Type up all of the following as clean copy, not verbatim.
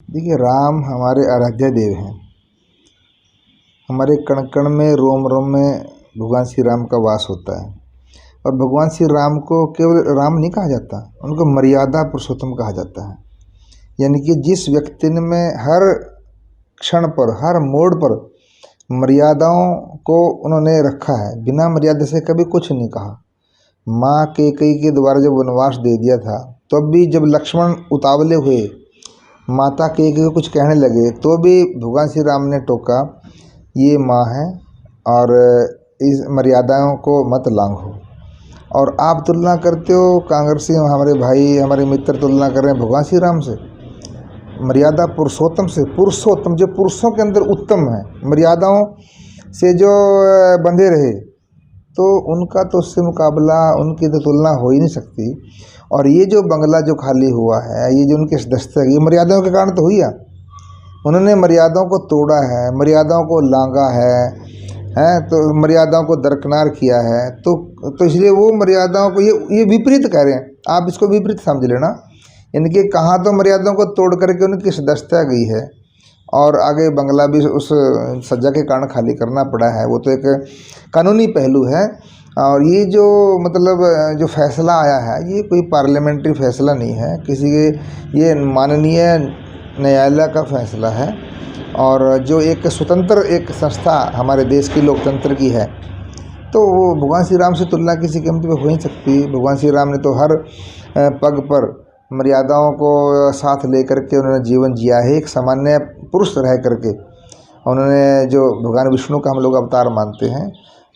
देखिए, राम हमारे आराध्य देव हैं। हमारे कण कण में, रोम रोम में भगवान श्री राम का वास होता है। और भगवान श्री राम को केवल राम नहीं कहा जाता, उनको मर्यादा पुरुषोत्तम कहा जाता है। यानी कि जिस व्यक्ति में हर क्षण पर, हर मोड़ पर मर्यादाओं को उन्होंने रखा है, बिना मर्यादा से कभी कुछ नहीं कहा। माँ कैकेयी के द्वारा जब वनवास दे दिया था, तब भी जब लक्ष्मण उतावले हुए, माता कैकेयी को कुछ कहने लगे, तो भी भगवान श्री राम ने टोका, ये माँ है और इस मर्यादाओं को मत लांघो। और आप तुलना करते हो, कांग्रेसी हमारे भाई, हमारे मित्र तुलना कर रहे हैं भगवान श्री राम से, मर्यादा पुरुषोत्तम से। पुरुषोत्तम जो पुरुषों के अंदर उत्तम है, मर्यादाओं से जो बंधे रहे, तो उनका तो उससे मुकाबला, उनकी तो तुलना हो ही नहीं सकती। और ये जो बंगला जो खाली हुआ है, ये जो उनके दस्तक, ये मर्यादाओं के कारण तो हुई है। उन्होंने मर्यादाओं को तोड़ा है, मर्यादाओं को लांघा है, तो मर्यादाओं को दरकिनार किया है। तो इसलिए वो मर्यादाओं को ये विपरीत कह रहे हैं, आप इसको विपरीत समझ लेना। इनके कहाँ तो मर्यादाओं को तोड़ करके उनकी सदस्यता गई है, और आगे बंगला भी उस सज्जा के कारण खाली करना पड़ा है। वो तो एक कानूनी पहलू है। और ये जो मतलब जो फैसला आया है, ये कोई पार्लियामेंट्री फैसला नहीं है किसी के, ये माननीय न्यायालय का फैसला है। और जो एक स्वतंत्र एक संस्था हमारे देश की लोकतंत्र की है, तो वो भगवान श्री राम से तुलना किसी कीमत पे हो नहीं सकती। भगवान श्री राम ने तो हर पग पर मर्यादाओं को साथ लेकर के उन्होंने जीवन जिया है। एक सामान्य पुरुष रह करके उन्होंने, जो भगवान विष्णु का हम लोग अवतार मानते हैं,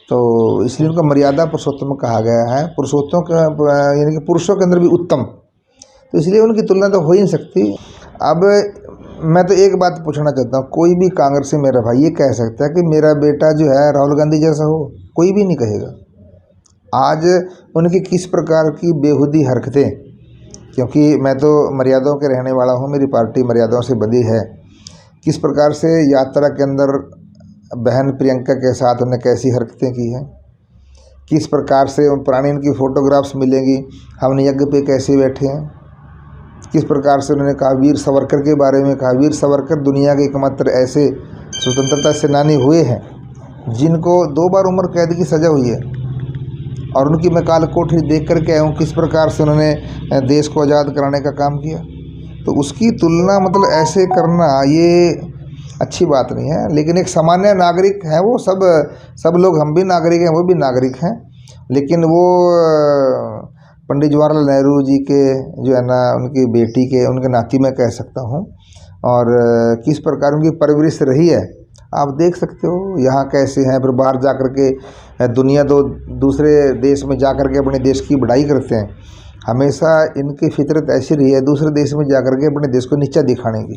तो इसलिए उनका मर्यादा पुरुषोत्तम कहा गया है। पुरुषोत्तम का यानी कि पुरुषों के अंदर भी उत्तम, तो इसलिए उनकी तुलना तो हो ही नहीं सकती। अब मैं तो एक बात पूछना चाहता हूँ, कोई भी कांग्रेसी मेरा भाई ये कह सकता है कि मेरा बेटा जो है राहुल गांधी जैसा हो? कोई भी नहीं कहेगा। आज उनकी किस प्रकार की बेहूदी हरकतें, क्योंकि मैं तो मर्यादाओं के रहने वाला हूँ, मेरी पार्टी मर्यादाओं से बंधी है। किस प्रकार से यात्रा के अंदर बहन प्रियंका के साथ उन्होंने कैसी हरकतें की हैं, किस प्रकार से उन पुरानी इनकी फ़ोटोग्राफ्स मिलेंगी, हमने यज्ञ पे कैसे बैठे हैं, किस प्रकार से उन्होंने कहा वीर सावरकर के बारे में कहा। वीर सावरकर दुनिया के एकमात्र ऐसे स्वतंत्रता सेनानी हुए हैं जिनको 2 बार उम्र कैद की सज़ा हुई है, और उनकी मैं काल कोठरी देख करके आया हूँ, किस प्रकार से उन्होंने देश को आज़ाद कराने का काम किया। तो उसकी तुलना मतलब ऐसे करना, ये अच्छी बात नहीं है। लेकिन एक सामान्य नागरिक है वो, सब लोग, हम भी नागरिक हैं, वो भी नागरिक हैं, लेकिन वो पंडित जवाहरलाल नेहरू जी के जो है ना, उनकी बेटी के, उनके नाती मैं कह सकता हूँ। और किस प्रकार उनकी परवरिश रही है आप देख सकते हो। यहाँ कैसे हैं, फिर बाहर जा कर के दुनिया, तो दूसरे देश में जा कर के अपने देश की बढ़ाई करते हैं। हमेशा इनकी फितरत ऐसी रही है, दूसरे देश में जा कर के अपने देश को नीचा दिखाने की।